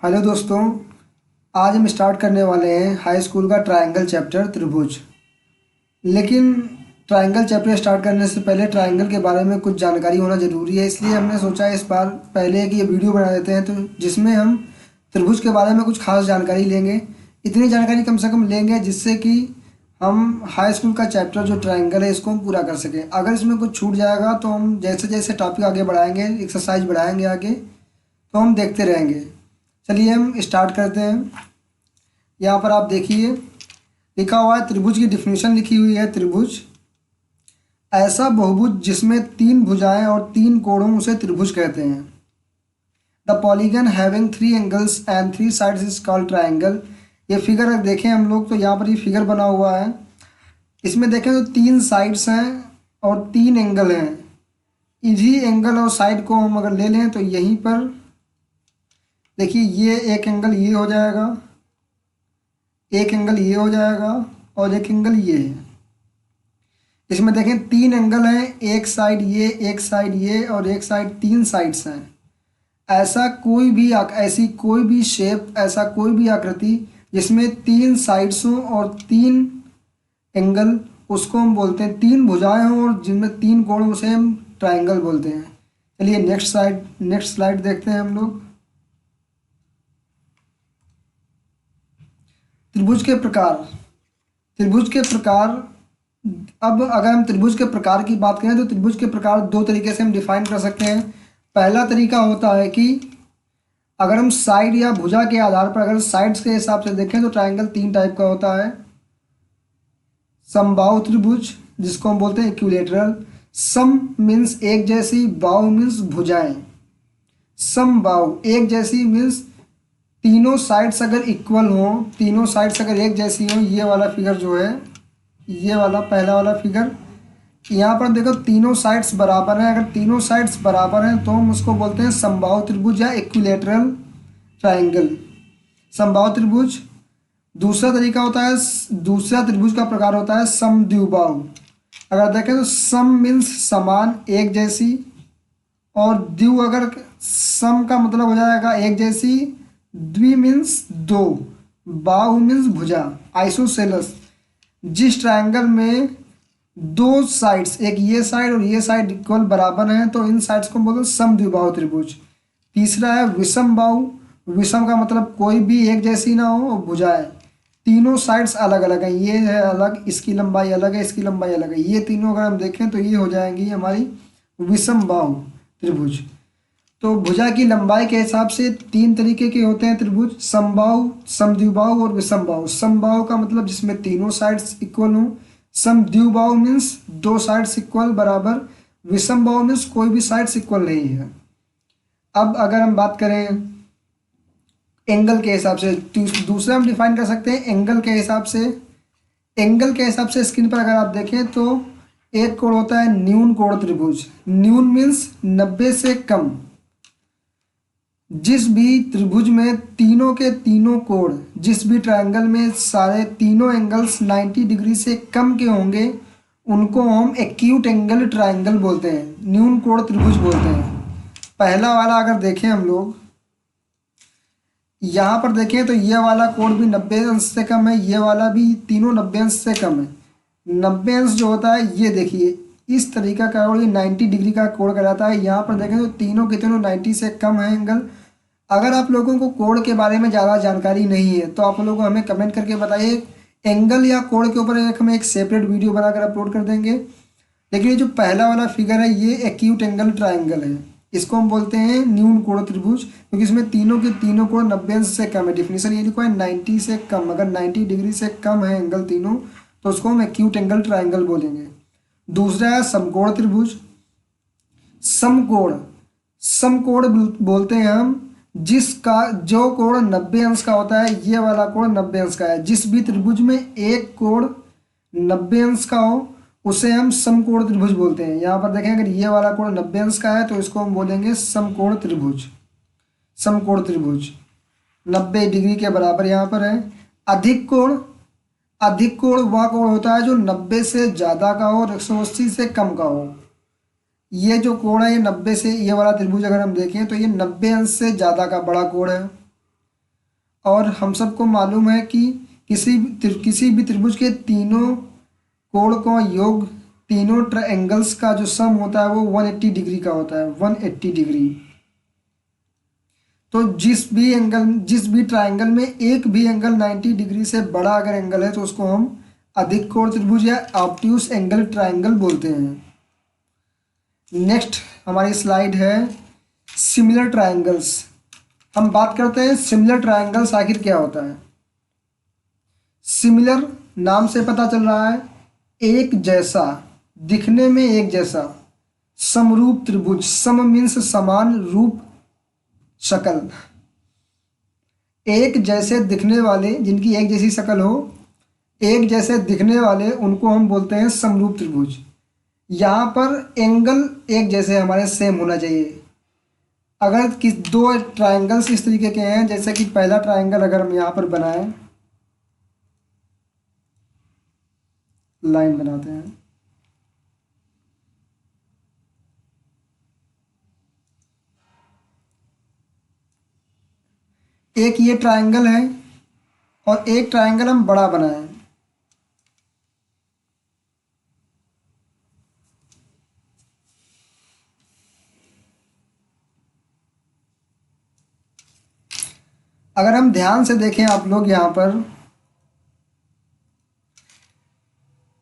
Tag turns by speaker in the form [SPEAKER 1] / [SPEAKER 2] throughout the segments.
[SPEAKER 1] Hello दोस्तों, आज हम स्टार्ट करने वाले हैं हाई स्कूल का ट्रायंगल चैप्टर त्रिभुज। लेकिन ट्रायंगल चैप्टर स्टार्ट करने से पहले ट्रायंगल के बारे में कुछ जानकारी होना ज़रूरी है, इसलिए हमने सोचा इस बार पहले कि ये वीडियो बना देते हैं तो जिसमें हम त्रिभुज के बारे में कुछ खास जानकारी लेंगे। इतनी जानकारी कम से कम लेंगे जिससे कि हम हाई स्कूल का चैप्टर जो ट्रायंगल है इसको हम पूरा कर सकें। अगर इसमें कुछ छूट जाएगा तो हम जैसे जैसे टॉपिक आगे बढ़ाएंगे, एक्सरसाइज बढ़ाएंगे आगे, तो हम देखते रहेंगे। चलिए हम स्टार्ट करते हैं। यहाँ पर आप देखिए लिखा हुआ है, त्रिभुज की डिफिनीशन लिखी हुई है। त्रिभुज ऐसा बहुभुज जिसमें तीन भुजाएं और तीन कोणों उसे त्रिभुज कहते हैं। The polygon having three angles and three sides is called triangle. ये फिगर देखें हम लोग तो यहाँ पर ये फिगर बना हुआ है। इसमें देखें तो तीन साइड्स हैं और तीन एंगल हैं। इसी एंगल और साइड को हम अगर ले लें तो यहीं पर देखिए ये एक एंगल ये हो जाएगा, एक एंगल ये हो जाएगा और एक एंगल ये है। इसमें देखें तीन एंगल हैं, एक साइड ये, एक साइड ये और एक साइड, तीन साइड्स हैं। ऐसी कोई भी शेप, ऐसा कोई भी आकृति जिसमें तीन साइड्स हों और तीन एंगल, उसको हम बोलते हैं, तीन भुजाएं हों और जिनमें तीन कोण, उसे हम ट्राइंगल बोलते हैं। चलिए नेक्स्ट स्लाइड देखते हैं हम लोग। त्रिभुज के प्रकार। त्रिभुज के प्रकार, अब अगर हम त्रिभुज के प्रकार की बात करें तो त्रिभुज के प्रकार दो तरीके से हम डिफाइन कर सकते हैं। पहला तरीका होता है कि अगर हम साइड या भुजा के आधार पर, अगर साइड्स के हिसाब से देखें तो ट्रायंगल तीन टाइप का होता है। समबाहु त्रिभुज जिसको हम बोलते हैं इक्विलेटरल। सम मीन्स एक जैसी, बाहु मीन्स भुजाएं। समबाहु एक जैसी मीन्स तीनों साइड्स अगर इक्वल हों, तीनों साइड्स अगर एक जैसी हों। ये वाला फिगर जो है, ये वाला पहला वाला फिगर, यहाँ पर देखो तीनों साइड्स बराबर हैं। अगर तीनों साइड्स बराबर हैं तो हम उसको बोलते हैं समबाहु त्रिभुज या इक्विलेटरल ट्रायंगल, समबाहु त्रिभुज। दूसरा तरीका होता है, दूसरा त्रिभुज का प्रकार होता है समद्विबाहु। अगर देखें तो सम मीन्स समान, एक जैसी, और द्वि अगर सम का मतलब हो जाएगा एक जैसी, द्वि मीन्स दो, बाहु मीन्स भुजा, आइसोसेलस। जिस ट्रायंगल में दो साइड्स, एक ये साइड और ये साइड इक्वल बराबर हैं तो इन साइड्स को बोलते हैं समद्विबाहु त्रिभुज। तीसरा है विषम बाहु। विषम का मतलब कोई भी एक जैसी ना हो और भुजाएं, तीनों साइड्स अलग अलग हैं। ये है अलग, इसकी लंबाई अलग है, इसकी लंबाई अलग है। ये तीनों अगर हम देखें तो ये हो जाएंगी हमारी विषम बाहु त्रिभुज। तो भुजा की लंबाई के हिसाब से तीन तरीके के होते हैं त्रिभुज, समबाहु, समद्विबाहु और विषमबाहु। समबाहु का मतलब जिसमें तीनों साइड्स इक्वल हों। समद्विबाहु मीन्स दो साइड्स इक्वल बराबर। विषमबाहु मीन्स कोई भी साइड्स इक्वल नहीं है। अब अगर हम बात करें एंगल के हिसाब से, दूसरा हम डिफाइन कर सकते हैं एंगल के हिसाब से। एंगल के हिसाब से स्क्रीन पर अगर आप देखें तो एक कोण होता है न्यून कोण त्रिभुज। न्यून मीन्स 90 से कम। जिस भी त्रिभुज में तीनों के तीनों कोण, जिस भी ट्रायंगल में सारे तीनों एंगल्स 90 डिग्री से कम के होंगे उनको हम एक्यूट एंगल ट्रायंगल बोलते हैं, न्यून कोण त्रिभुज बोलते हैं। पहला वाला अगर देखें हम लोग, यहाँ पर देखें तो ये वाला कोण भी 90 अंश से कम है, ये वाला भी, तीनों 90 अंश से कम है। 90 अंश जो होता है ये देखिए इस तरीका का, और ये 90 डिग्री का कोण कहलाता है। यहाँ पर देखें तो तीनों के तीनों 90 से कम है एंगल। अगर आप लोगों को कोण के बारे में ज़्यादा जानकारी नहीं है तो आप लोगों को हमें कमेंट करके बताइए। हम एक सेपरेट वीडियो बनाकर अपलोड कर देंगे। लेकिन ये जो पहला वाला फिगर है ये एक्यूट एंगल ट्राइंगल है, इसको हम बोलते हैं न्यून कोण त्रिभुज, क्योंकि इसमें तीनों के तीनों कोण 90 अंश से कम है। डिफिनीशन ये लिखा है 90 से कम। अगर 90 डिग्री से कम है एंगल तीनों तो उसको हम एक्यूट एंगल ट्राइंगल बोलेंगे। दूसरा है समकोण त्रिभुज। समकोण, समकोण बोलते हैं हम जिसका जो कोण 90 अंश का होता है। ये वाला कोण 90 अंश का है। जिस भी त्रिभुज में एक कोण 90 अंश का हो उसे हम समकोण त्रिभुज बोलते हैं। यहाँ पर देखें अगर ये वाला कोण 90 अंश का है तो इसको हम बोलेंगे समकोण त्रिभुज। समकोण त्रिभुज 90 डिग्री के बराबर यहाँ पर है। अधिक कोण, अधिक कोण वह कोण होता है जो 90 से ज़्यादा का हो और 180 से कम का हो। ये जो कोण है ये 90 से, ये वाला त्रिभुज अगर हम देखें तो ये 90 अंश से ज़्यादा का बड़ा कोण है। और हम सबको मालूम है कि किसी भी त्रिभुज के तीनों कोण का योग, तीनों ट्रायंगल्स का जो सम होता है वो 180 डिग्री का होता है, 180 डिग्री। तो जिस भी ट्रायंगल में एक भी एंगल 90 डिग्री से बड़ा अगर एंगल है तो उसको हम अधिक कोण त्रिभुज या ऑब्ट्यूस एंगल ट्रायंगल बोलते हैं। नेक्स्ट हमारी स्लाइड है सिमिलर ट्रायंगल्स। हम बात करते हैं सिमिलर ट्रायंगल्स आखिर क्या होता है। सिमिलर नाम से पता चल रहा है एक जैसा, दिखने में एक जैसा। समरूप त्रिभुज, सम मीन्स समान, रूप शक्ल। एक जैसे दिखने वाले, जिनकी एक जैसी शक्ल हो, एक जैसे दिखने वाले, उनको हम बोलते हैं समरूप त्रिभुज। यहाँ पर एंगल एक जैसे हमारे सेम होना चाहिए। अगर दो ट्रायंगल्स इस तरीके के हैं, जैसे कि पहला ट्रायंगल अगर हम यहाँ पर बनाएं, लाइन बनाते हैं, एक ये ट्रायंगल है और एक ट्रायंगल हम बड़ा बनाएं। अगर हम ध्यान से देखें आप लोग, यहाँ पर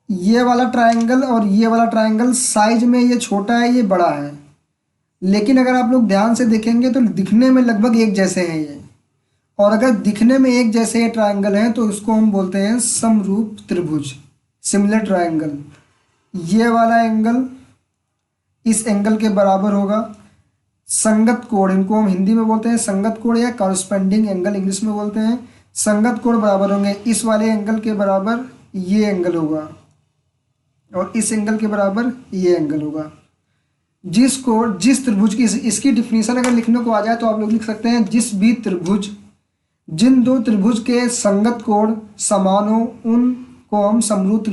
[SPEAKER 1] ये वाला ट्रायंगल और ये वाला ट्रायंगल साइज में ये छोटा है, ये बड़ा है, लेकिन अगर आप लोग ध्यान से देखेंगे तो दिखने में लगभग एक जैसे हैं ये। और अगर दिखने में एक जैसे ये ट्रायंगल हैं तो उसको हम बोलते हैं समरूप त्रिभुज, सिमिलर ट्रायंगल। ये वाला एंगल इस एंगल के बराबर होगा। संगत कोण, इनको हम हिंदी में बोलते हैं संगत कोण या कॉरस्पेंडिंग एंगल इंग्लिश में बोलते हैं। संगत कोण बराबर होंगे इस वाले एंगल के बराबर ये एंगल होगा और इस एंगल के बराबर ये एंगल होगा। जिस त्रिभुज की, इसकी डिफिनीशन अगर लिखने को आ जाए तो आप लोग लिख सकते हैं जिस भी त्रिभुज, जिन दो त्रिभुज के संगत कोण समान हो उनको हम समरूप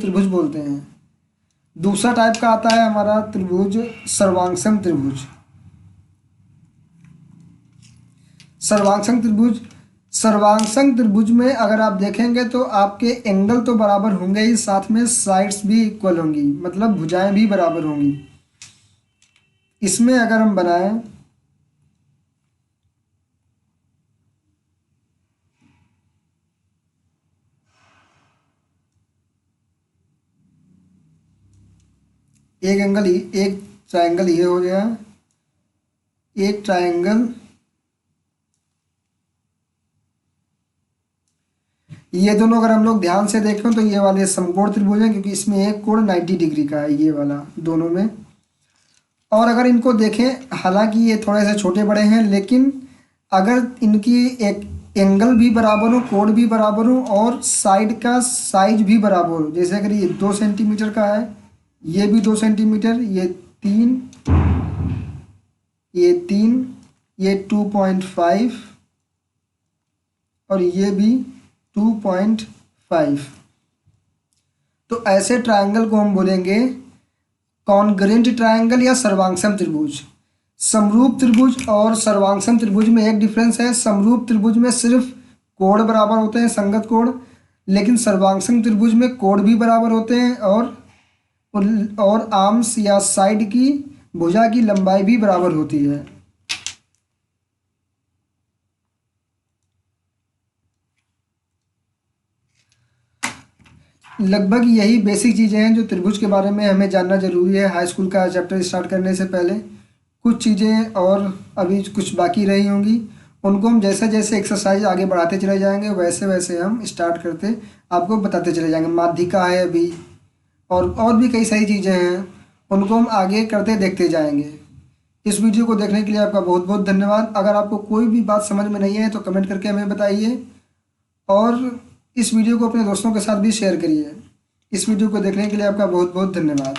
[SPEAKER 1] त्रिभुज बोलते हैं। दूसरा टाइप का आता है हमारा त्रिभुज सर्वांगसम त्रिभुज। सर्वांगसम त्रिभुज में अगर आप देखेंगे तो आपके एंगल तो बराबर होंगे ही, साथ में साइड्स भी इक्वल होंगी, मतलब भुजाएं भी बराबर होंगी। इसमें अगर हम बनाएं, एक ट्रायंगल ये हो गया, एक ट्रायंगल ये दोनों अगर हम लोग ध्यान से देखें तो ये वाले समकोण त्रिभुज हैं, क्योंकि इसमें एक कोण 90 डिग्री का है ये वाला दोनों में। और अगर इनको देखें, हालांकि ये थोड़े से छोटे बड़े हैं, लेकिन अगर इनकी एक एंगल भी बराबर हो, कोण भी बराबर हो और साइड का साइज भी बराबर हो, जैसे अगर ये 2 सेंटीमीटर का है, ये भी 2 सेंटीमीटर, ये 3, ये 2.5 और ये भी 2.5, तो ऐसे ट्रायंगल को हम बोलेंगे कॉन्ग्रुएंट ट्रायंगल या सर्वांगसम त्रिभुज। समरूप त्रिभुज और सर्वांगसम त्रिभुज में एक डिफरेंस है, समरूप त्रिभुज में सिर्फ कोण बराबर होते हैं, संगत कोण, लेकिन सर्वांगसम त्रिभुज में कोण भी बराबर होते हैं और आर्म्स या साइड की भुजा की लंबाई भी बराबर होती है। लगभग यही बेसिक चीज़ें हैं जो त्रिभुज के बारे में हमें जानना जरूरी है हाई स्कूल का चैप्टर स्टार्ट करने से पहले। कुछ चीज़ें और अभी कुछ बाकी रही होंगी, उनको हम जैसे जैसे एक्सरसाइज आगे बढ़ाते चले जाएंगे वैसे वैसे हम स्टार्ट करते आपको बताते चले जाएंगे। माध्यिका है अभी और भी कई सारी चीज़ें हैं, उनको हम आगे करते देखते जाएंगे। इस वीडियो को देखने के लिए आपका बहुत बहुत धन्यवाद। अगर आपको कोई भी बात समझ में नहीं है तो कमेंट करके हमें बताइए और इस वीडियो को अपने दोस्तों के साथ भी शेयर करिए। इस वीडियो को देखने के लिए आपका बहुत बहुत धन्यवाद।